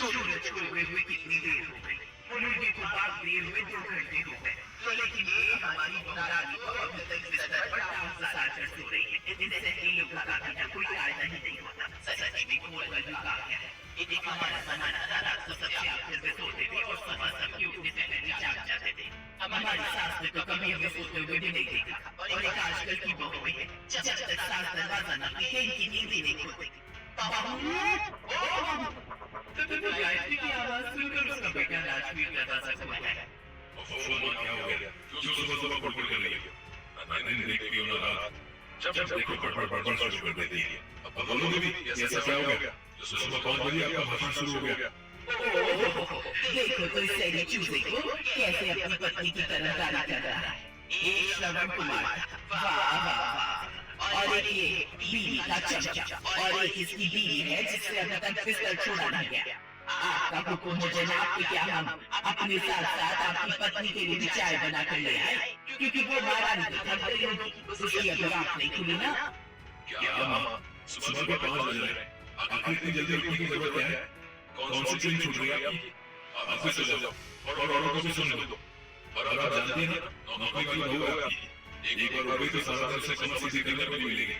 सूरज छुपे हुए कितनी देर हो गई, मुर्गे को भागते हुए 2 घंटे हो गए, तो लेकिन ये हमारी रानी को अभी तक बिस्तर पर टांग फैलाकर सो रही है। इनसे इन लोगों का बेटा कोई आया नहीं होता। सच में कोई गलती का है। एक हमारा जमाना था, रात को सबसे आखिर में सोते थे और सुबह सबके उठने से पहले जाग जाते थे। हमारी सास ने तो कभी हमें सोते हुए भी नहीं देखा, और एक आजकल की बहुएं हैं, जब तक सास दरवाजा न खुले इनकी नींद ही नहीं खुलती। तो गायत्री की आवाज सुनकर उसका बेटा राजवीर दरवाजा खोला है। क्या हो गया? क्यों सुबह बड़बड़ कर रही है? मैंने देखी हो ना रात, जब देखो बड़बड़ शुरू कर देती है। अब बोलोगे भी ऐसा क्या हो गया? सुबह 5 बजे आपका भाषण शुरू हो गया। देखो तो इस सैनी चूजे को कैसे अपनी पत्नी की तरफ गाली कर रहा है। एक श्रवण कुमार था, वाह वाह वाह, और एक ये बीवी का चमचा, और एक इसकी बीवी है जिससे अभी तक पिस्तौल छोड़ा नहीं गया। आपका हुक्म हो जनाब कि क्या हम अपने साथ साथ आपकी पत्नी के लिए भी चाय बना कर ले आए, क्योंकि वो महारानी तो थक गई होगी, उसकी अभी आंख नहीं खुली ना। क्या माँ, सुबह के 5 बज रहे हैं, आखिर इतनी जल्दी उठने की जरूरत क्या है? कौन सी ट्रेन छूट रही है आपकी? आप फिर सो जाओ और औरों को भी सुनने दो। और आप जानती हैं ना, नौकरी की बहू है आपकी, एक बार हो गई तो सारा दिन से कमर सीधी करने को नहीं मिलेगी।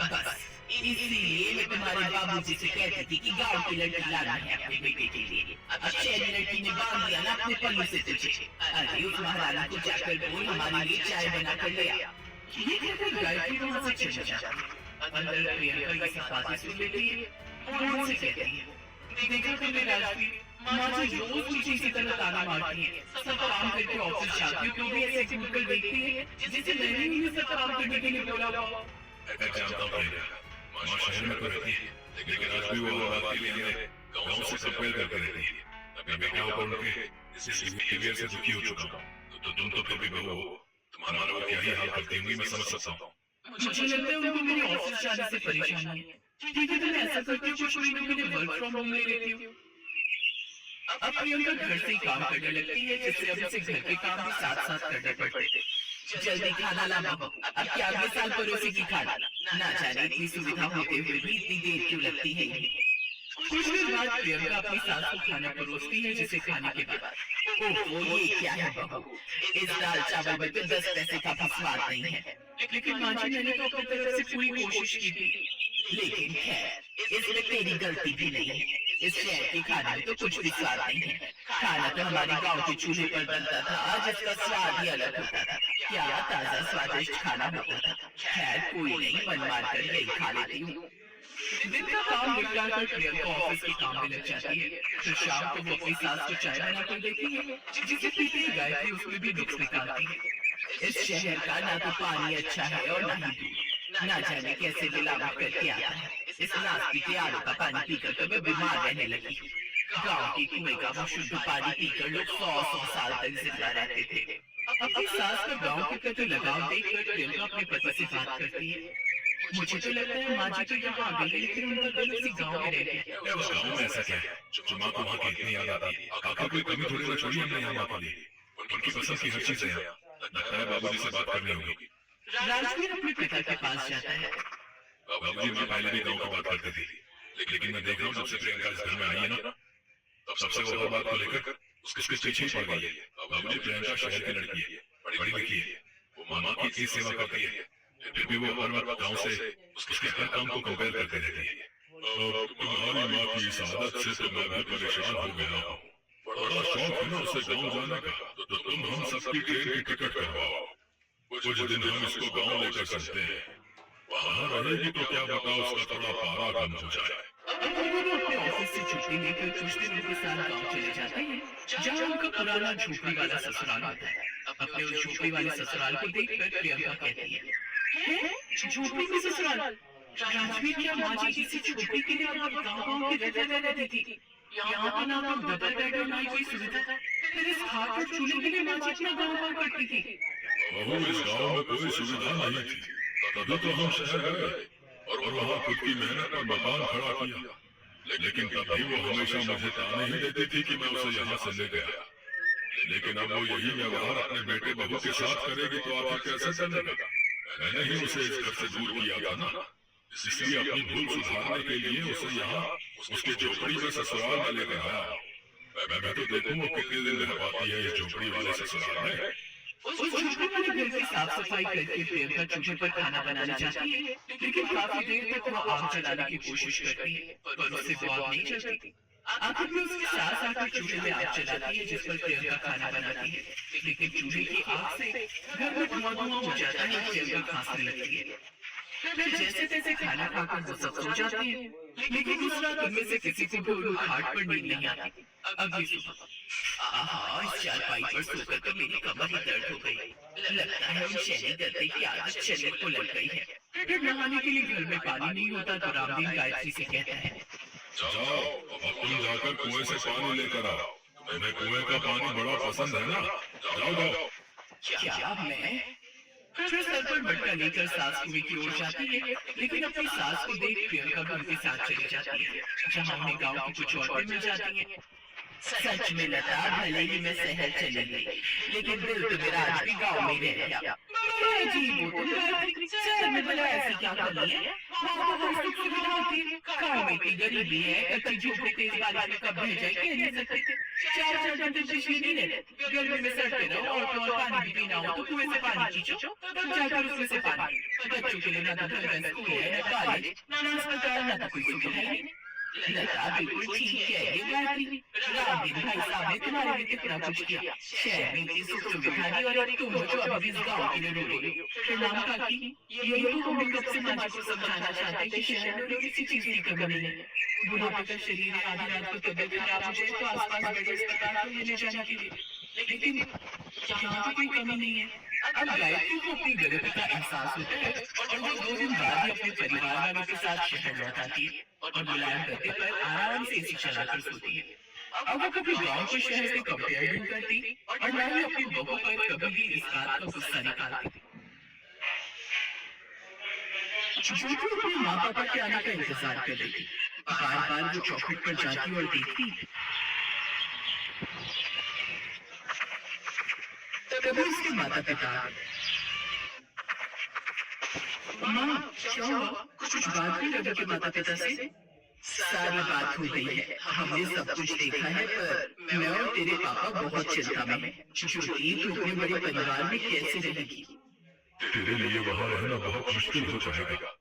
बस इसीलिए मैं तुम्हारे बाबूजी से कहती थी कि गांव की लड़की लाना है अपने बेटे के लिए। अब शहरी लड़की ने बांध दिया ना अपने पल्लू से तुझे। अरे उस महारानी को जाकर बोल हमारे लिए चाय बना कर ले आ। ये कहकर गायत्री वहां से चली जाती है। अंदर प्रियंका ये सब बातें सुन लेती है और उनसे कहती है, देखा तुमने राजवीर, माँ जी रोज मुझे इसी तरह ताना मारती है। सब काम करके ऑफिस जाती हूँ, तो भी ऐसे घूरकर देखती है जिसे मैंने ही सब काम करने के लिए बोला हुआ। मैं जानता हूँ माँ शहर में तो रहती है, लेकिन आज भी वो बात के लिए हमें गाँव से कंपेयर करके रहती है। अभी मैं क्या होगा उनके इस बिहेवियर से दुखी हो चुका हूँ। तो तुम तो फिर भी बहू हो, तुम्हारा वो क्या ही हाल करती होंगी मैं समझ सकता हूँ। मुझे लगता है उनको मेरे ऑफिस जाने से परेशानी है। ठीक है, तुम ऐसा करती हो कुछ महीनों के लिए वर्क फ्रॉम होम ले लेती हो। अब प्रियंका घर से ही काम करने लगती है, जिससे अब उसे घर के काम भी साथ साथ करने पड़ते थे। जल्दी खाना ला बहू, अब क्या अगले साल परोसेगी खाना? ना जाने इतनी सुविधा होते हुए भी इतनी देर क्यों लगती है। कुछ दिन बाद प्रियंका अपनी सास को खाना परोसती है, जिसे खाने के बाद ओह ये क्या है बहू, इस दाल चावल में तो 10 पैसे का भी स्वाद नहीं है। लेकिन माँ जी मैंने तो अपनी तरफ से पूरी कोशिश की थी। लेकिन खैर इसमें तेरी गलती भी नहीं है। इस शहर के खाने में तो कुछ भी स्वाद नहीं है। खाना तो हमारे गांव के चूल्हे पर बनता था, जिसका स्वाद ही अलग होता था। क्या ताजा स्वादिष्ट खाना होता था। खैर कोई नहीं, मन मार कर यही खा लेती हूँ। दिन का काम निपटा कर प्रियंका ऑफिस के काम में लग जाती है। फिर शाम को वो अपनी सास को चाय बना कर देती है, जिसे पीते ही गायत्री उसमें भी नुक्स निकालती है। इस शहर का ना तो पानी अच्छा है और ना ही दूध, ना जाने कैसे मिलावट करके आता है। इस नाश्ते के आलू का पानी पीकर तो मैं बीमार रहने लगी। गाँव के कुएं का वो शुद्ध पानी पीकर लोग 100 साल तक जिंदा रहते थे। अपनी सास का गाँव के प्रति लगाव देखकर प्रियंका अपने पति से बात करती है। मुझे तो लगता है माँ जी तो यहाँ आ गई, लेकिन उनका दिल इसी गाँव में रह गया। गाँव में ऐसा क्या है जो माँ को वहाँ की इतनी याद आती है? आखिर कोई कमी थोड़ी ना छोड़ी हमने यहाँ माँ के लिए। उनकी पसंद की हर चीज है। लगता है बाबूजी से बात करनी होगी। राजवीर अपने पिता के पास जाता है। बाबूजी मैं पहले भी गाँव की बात करती थी, लेकिन मैं देख रहा हूँ जब से प्रियंका इस घर में आई है ना, तब सबसे वो बात को लेकर उसके पीछे पड़ गई है। बाबूजी प्रियंका शहर की लड़की है, पढ़ी लिखी है, वो माँ की इतनी सेवा करती है, फिर भी वो हर वक्त गाँव से उसके हर काम को कंपेयर करते रहती है। अब तुम्हारी माँ की इस आदत से तो मैं भी परेशान हो गया हूँ। बड़ा शौक है ना उसे गाँव जाने का, तो तुम हम सबकी ट्रेन की टिकट करवाओ। कुछ दिन हम इसको गाँव लेकर चलते हैं, वहाँ रहेगी तो क्या पता उसका थोड़ा पारा कम हो जाए। अपने ऑफिस से छुट्टी लेकर कुछ दिन उनके साथ गाँव चले जाते हैं, जहाँ उनका पुराना झोपड़ी वाला ससुराल होता है। अपने उस झोपड़ी वाले ससुराल को देखकर प्रियंका कहती है, झोपड़ी में ससुराल? राजवीर क्या माँ जी इसी झोपड़ी के लिए गाँव के रहती थी? यहाँ तो ना तो डबल बेड और ना ही कोई सुविधा था, फिर इस खाट और चूल्हे के लिए माँ जी अपना गाँव करती थी। बहू इस गाँव में कोई सुविधा नहीं थी, तभी तो हम शहर गए और वहाँ खुद की मेहनत पर मकान खड़ा किया। लेकिन तभी वो हमेशा मुझे ताने ही देती थी कि मैं उसे यहाँ से ले गया। लेकिन अब वो यही व्यवहार अपने बेटे बहू के साथ करेगी तो आखिर कैसे चलेगा? मैंने ही उसे इस घर से दूर किया था ना, इसलिए अपनी भूल सुधारने के लिए उसे यहाँ उसके झोपड़ी में ससुराल में लेकर आया। मैं तो देखूं वो कितने दिन रह पाती है इस झोपड़ी वाले ससुराल में। उस झोपड़ी वाले घर की साफ सफाई करके प्रियंका चूल्हे पर खाना बनाना चाहती है, लेकिन काफी देर तक वो आग जलाने की कोशिश करती है, पर उससे वो आग नहीं जलती। आखिर में उसके सास आकर चूल्हे में आग जलाती है, जिस पर प्रियंका खाना बनाती है, लेकिन चूल्हे की आग से घर में धुआं धुआं हो जाता है। प्रियंका खांसने लगती है। फिर जैसे तैसे खाना खाकर वो सब सो जाते हैं, लेकिन उस रात उनमें से किसी को भी उन खाट पर नींद नहीं आती। अगली सुबह इस चारपाई पर सोकर तो मेरी कमर ही दर्द हो गई। लगता है उन शैली दत्ते की आदत शरीर को लग गई है। फिर नहाने के लिए घर में पानी नहीं होता तो रामदीन गायत्री से कहता है, जाओ अब तुम जाकर कुएं से पानी लेकर आओ। तुम्हें कुएं का पानी बड़ा पसंद है ना? जाओ जाओ। क्या मैं? फिर सर पर मटका लेकर सास कुएं की ओर जाती है, लेकिन अपनी सास को देख प्रियंका भी उनके साथ चली जाती है, जहाँ उन्हें गाँव की कुछ औरतें मिल जाती हैं। सच में लता, भले ही मैं शहर चली गई, लेकिन दिल तो मेरा आज भी गाँव में रह गया। अजीब हो तुम गायत्री, शहर में भला ऐसी क्या कमी है? वहाँ तो हर सुख सुविधा होती है। गाँव में इतनी गरीबी है, कच्ची झोपड़ी तेज बारिश में कब बह जाए कह नहीं सकते। 4-4 घंटे बिजली नहीं रहती, गर्मी में सड़ते रहो और पानी भी पीना हो तो कुएं से पानी खींचो, तब जाकर उसमें से पानी। बच्चों के लिए ना तो घर में स्कूल है, ना कॉलेज, ना अस्पताल, ना कोई सुविधा है। लता बिल्कुल ठीक है ये गायत्री। रामदीन भाई साहब ने तुम्हारे लिए कितना कुछ किया, शहर में इतनी सुख सुविधा दी और तुम जो अभी इस गाँव के लिए रो रही हो। प्रणाम काकी, यही तो हम कब से माँ जी को समझाना चाहते हैं कि शहर में किसी चीज की कमी नहीं है। बुढ़ापे का शरीर है, आधी रात को तबियत खराब हो जाए तो आसपास बड़े अस्पताल में ले जाने के लिए, लेकिन यहाँ तो कोई कमी नहीं है। अब गायत्री को अपनी गलती का एहसास होता है और वो 2 दिन बाद ही अपने परिवार वालों के साथ शहर लौट आती है और मुलायम गद्दे पर आराम से एसी चलाकर सोती है। अब वो कभी गाँव को शहर से कंपेयर नहीं करती और न ही अपनी बहू पर कभी भी इस बात का गुस्सा निकालती। ज्योति अपने माँ पापा के आने का इंतजार कर रही थी। बार बार वो चौखट पर जाती और देखती, कभी उसके माता पिता माँ क्या हुआ? कुछ बात नहीं रवि के माता पिता से? सारी बात हो गई है, हमने सब कुछ देखा है, पर मैं और तेरे पापा बहुत चिंता में हैं। ज्योति तू अपने बड़े परिवार में कैसे रहेगी? तेरे लिए वहाँ रहना बहुत मुश्किल हो जाएगा।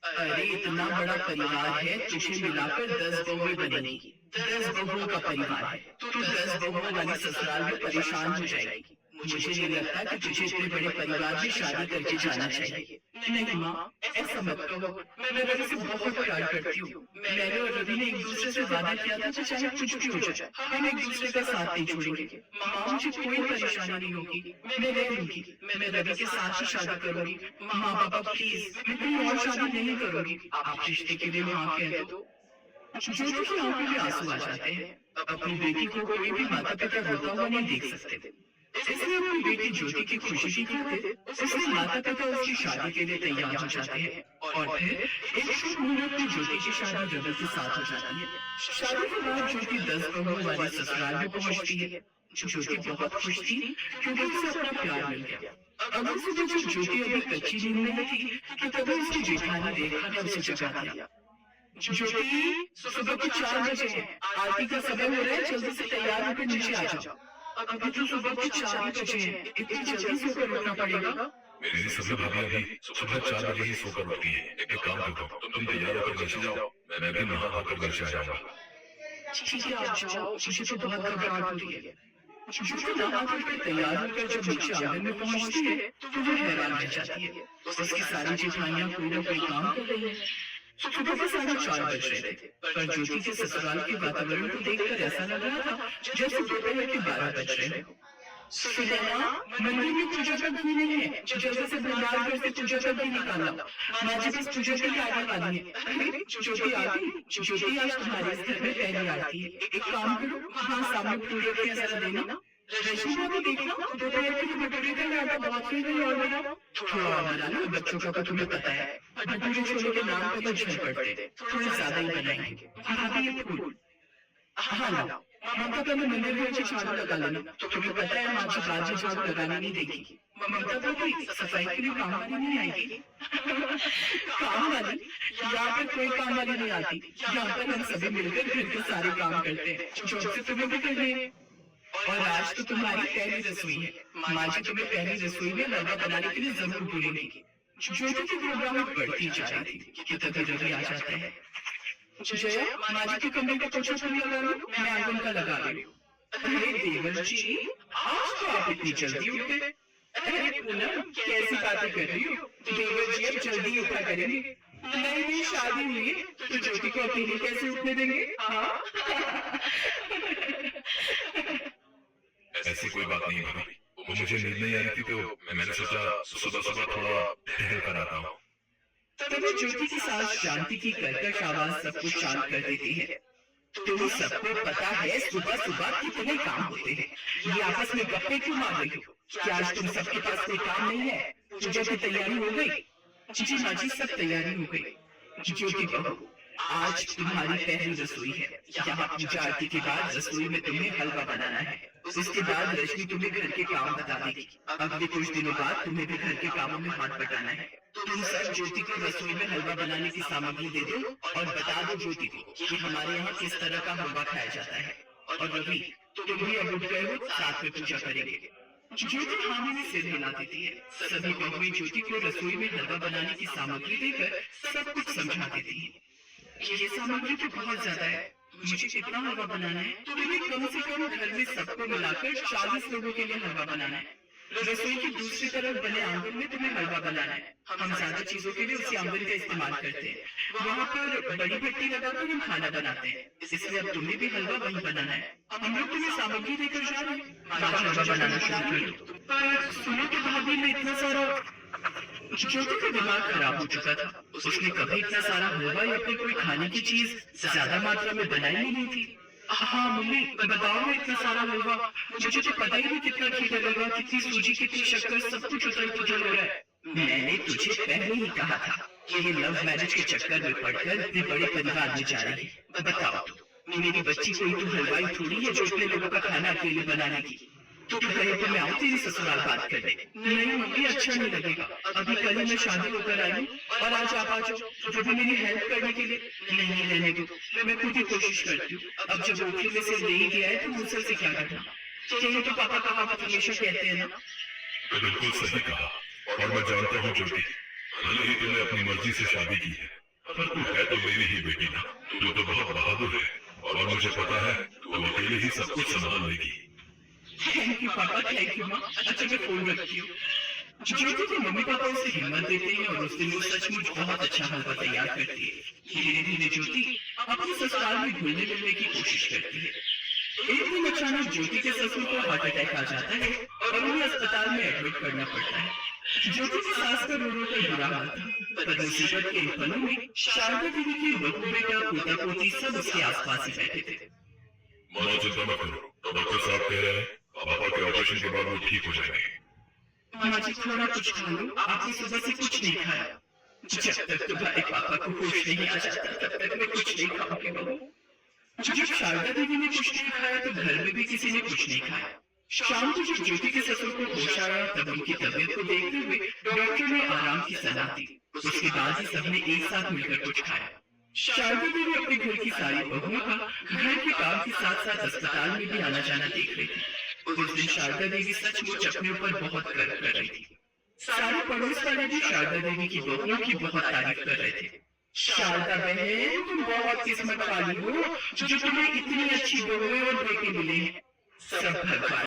अरे इतना बड़ा परिवार है, तुझे मिलाकर 10 बहुएं बनेगी। 10 बहुओं का परिवार है, तू 10 बहुओं वाली ससुराल में परेशान हो जाएगी। मुझे नहीं लगता कि तुझे इतने बड़े परिवार में शादी करके जाना चाहिए। नहीं माँ, ऐसा मत कहो, मैं रवि से बहुत प्यार करती हूँ। मैंने और रवि ने एक दूसरे से वादा किया था कि चाहे कुछ भी हो जाए हम एक दूसरे का साथ नहीं छोड़ेंगे। माँ मुझे कोई परेशानी नहीं होगी, मैं रह लूंगी, मैं रवि के साथ ही शादी करूंगी। माँ पापा प्लीज, मैं कोई और शादी नहीं करूंगी, आप रिश्ते के लिए हाँ कह दो। ज्योति की आंखों में आंसू आ जाते हैं। अपनी बेटी को कोई भी माता पिता रोता हुआ नहीं देख सकते, इसलिए अपनी बेटी ज्योति की खुशी की खातिर उसके माता पिता उसकी शादी के लिए तैयार हो जाते हैं और फिर एक शुभ मुहूर्त में ज्योति की शादी रवि के साथ हो जाती है। शादी के बाद ज्योति 10 बहुओं वाले ससुराल में पहुंचती है। ज्योति बहुत खुश थी क्योंकि उसे अपना प्यार मिल गया। अगले सुबह जब ज्योति अभी कच्ची नींद में थी कि तभी उसकी जेठानी रेखा ने उसे जगा दिया। ज्योति, सुबह के 4 बजे हैं, आरती का समय हो रहा है, जल्दी से तैयार होकर नीचे आ जाओ। अभी तो सुबह के 4 बजे हैं, इतनी जल्दी सोकर उठना पड़ेगा। मेरी सभी भाभियां भी सुबह 4 बजे ही सोकर उठती हैं। एक काम करो, तुम तैयार होकर नीचे जाओ, मैं भी नहा धोकर घर से आ जाऊंगा। ठीक है आप जाओ, मुझे तो बहुत घबराहट हो रही है। ज्योति नहा धोकर तैयार होकर जब नीचे आंगन में पहुंचती है तो वो हैरान रह जाती है। उसकी सारी जेठानियां कोई न कोई काम कर रही है। सुबह के 4:30 बज रहे थे, पर ज्योति के ससुराल के वातावरण को देखकर ऐसा लग रहा था जैसे दोपहर के 12 बज रहे हो। सुनैना, मंदिर में पूजा का घी नहीं है, जल्दी से भंडार घर से पूजा का घी निकालना, माँ जी बस पूजा के लिए आने वाली है। अरे ज्योति आ गई। ज्योति, आज तुम्हारे इस घर में पहली आरती है, एक काम करो, हाँ सामने फूल रख के जरा देना। रश्मि को भी देखना, दोपहर के लिए भटूरे का आटा बहुत ही नहीं और बनाओ। थोड़ा और बनाना, बच्चों का तो तुम्हें पता है, भटूरे छोले के नाम पर तो झल पड़ते, थोड़े ज्यादा ही बनाएंगे। हाँ ये फूल, हाँ लाओ। ममता पहले मंदिर में अच्छी झाड़ू लगा लेना, तुम्हें पता है माँ जी बाजी झाड़ू लगाने नहीं देगी। ममता तो कोई सफाई के लिए काम वाली नहीं आएगी। काम वाली? यहाँ पर कोई काम वाली नहीं आती। यहाँ पर हम सभी मिलकर घर के सारे काम करते हैं, जो से तुम्हें भी करने हैं। और आज तो तुम्हारी पहली रसोई है। माँ जी तुम्हें पहली रसोई में हलवा बनाने के लिए जरूर बोलेंगी। ज्योति की प्रोग्राम बढ़ती जा रही थी कि तभी रवि आ जाता है। जया, माँ जी के कमरे का पोछा तुम लगा लो, मैं आंगन का लगा रही हूँ। अरे देवर जी, आज तो आप इतनी जल्दी उठ गए। अरे पूनम, कैसी बातें कर रही हो? देवर जी अब जल्दी उठा करेंगे। नई नई शादी हुई है तो ज्योति को अकेले कैसे उठने देंगे? हाँ ऐसी कोई बात नहीं भाभी, वो मुझे नींद नहीं आ रही थी तो मैंने सोचा सुबह सुबह थोड़ा टहल कर आता हूँ। तभी ज्योति की सास शांति की कर्कश आवाज सब कुछ शांत कर देती है। तुम सबको पता है सुबह सुबह कितने काम होते हैं, ये आपस में गप्पे क्यों मार रही हो? क्या आज तुम सबके पास कोई काम नहीं है? पूजा की तैयारी हो गई? जी माँ जी, सब तैयारी हो गई। ज्योति बहू, आज तुम्हारी पहली रसोई है। यहाँ पूजा आरती के बाद रसोई में तुम्हें हलवा बनाना है। उसके बाद रश्मि तुम्हें घर के काम बता देगी। अगले कुछ दिनों बाद तुम्हें भी घर के कामों में हाथ बटाना है। तुम सब ज्योति को रसोई में हलवा बनाने की सामग्री दे दो और बता दो ज्योति को कि हमारे यहाँ किस तरह का हलवा खाया जाता है। और रवि, तुम भी अब उठ गए हो, साथ में पूजा करेंगे। ज्योति हामी में सिर हिला देती है। सभी बहुएं ज्योति को रसोई में हलवा बनाने की सामग्री देकर सब कुछ समझा देती है। ये सामग्री तो बहुत ज्यादा है, मुझे कितना हलवा बनाना है? तुम्हें कम से कम घर में सबको मिलाकर 40 लोगों के लिए हलवा बनाना है। रसोई की दूसरी तरफ बने आंगन में तुम्हें हलवा बनाना है। हम ज्यादा चीजों के लिए उसी आंगन का इस्तेमाल करते हैं। वहाँ पर बड़ी भट्टी लगाकर हम खाना बनाते हैं, इसलिए अब तुम्हें भी हलवा वहीं बनाना है। हम लोग तुम्हें सामग्री देकर जा रहे हैं, हलवा बनाना शुरू कर दो। पर सुनो कि भाभी में इतना सारा, ज्योति का दिमाग खराब हो चुका था। उसने कभी इतना सारा हलवा या फिर कोई खाने की चीज ज्यादा मात्रा में बनाई ही नहीं थी। हाँ मम्मी, बताओ ना, इतना सारा हलवा, मुझे तो पता ही नहीं कितना घी डलेगा, कितनी सूजी, कितनी शक्कर, सब कुछ उथल पुथल हो रहा है। मैंने तुझे पहले ही कहा था कि ये लव मैरिज के चक्कर में पड़कर इतने बड़े परिवार में जा रही है। बताओ तो, मेरी बच्ची कोई तो हलवाई थोड़ी है जो इतने लोगों का खाना अकेले बनाने की। तू कहे तो मैं आऊँ तेरी ससुराल बात करने? नहीं मम्मी, अच्छा नहीं लगेगा। अभी कल ही मैं शादी होकर आई हूँ और आज आप आ जाओ जो भी मेरी हेल्प करने के लिए। नहीं रहने दो, मैं खुद ही कोशिश करती हूँ। अब जब ओखली में से ले ही दिया है तो मुझसे से क्या करना? चाहिए तो पापा कहावत हमेशा कहते हैं ना। तो बिल्कुल सही कहा, और मैं जानता हूँ ज्योति, भले ही तूने अपनी मर्जी से शादी की है, पर तू है तो मेरी ही बेटी ना। तू तो बहुत बहादुर है और मुझे पता है तू अकेले ही सब कुछ संभाल लेगी। थैंक यू पापा, थैंक यू माँ। अच्छा मैं फोन रखती हूँ। ज्योति के मम्मी पापा उसे हिम्मत देते हैं और उस दिन वो सचमुच बहुत अच्छा हलवा तैयार करती है। धीरे धीरे ज्योति अपने ससुराल में घुलने मिलने की कोशिश करती है। एक दिन अचानक ज्योति के ससुर को हार्ट अटैक आ जाता है और उन्हें अस्पताल में एडमिट करना पड़ता है। ज्योति की सास का रो रो कर बुरा हाल था, पर मुसीबत के इन पलों में शारदा देवी की बहू बेटा पोता पोती सब उसके आसपास ही बैठे थे। माँ चिंता मत करो, डॉक्टर साहब कह रहे हैं पापा के ऑपरेशन के बाद वो ठीक हो जाएंगे। माँ जी थोड़ा कुछ खा लो, आपने सुबह से कुछ नहीं खाया। जब तक तुम्हारे पापा को होश नहीं आ जाता तब तक मैं कुछ नहीं खाऊंगी बहू। जब शारदा देवी ने कुछ नहीं खाया तो घर में भी किसी ने कुछ नहीं खाया। शाम को जब ज्योति के ससुर को होश आया तब उनकी तबीयत को देखते हुए डॉक्टर ने आराम की सलाह दी। उसके बाद ही सबने एक साथ मिलकर कुछ खाया। शारदा देवी अपने घर की सारी बहुओं का घर के काम के साथ साथ अस्पताल में भी आना जाना देख रही थी। उस दिन शारदा देवी सचमुच अपने ऊपर बहुत गर्व कर रही थी। सारे पड़ोस वाले भी शारदा देवी की बहुओं की बहुत तारीफ कर रहे थे। शारदा बहन, तुम बहुत किस्मत वाली हो जो तुम्हें इतनी अच्छी बहुएं और बेटे मिले हैं। सब भगवान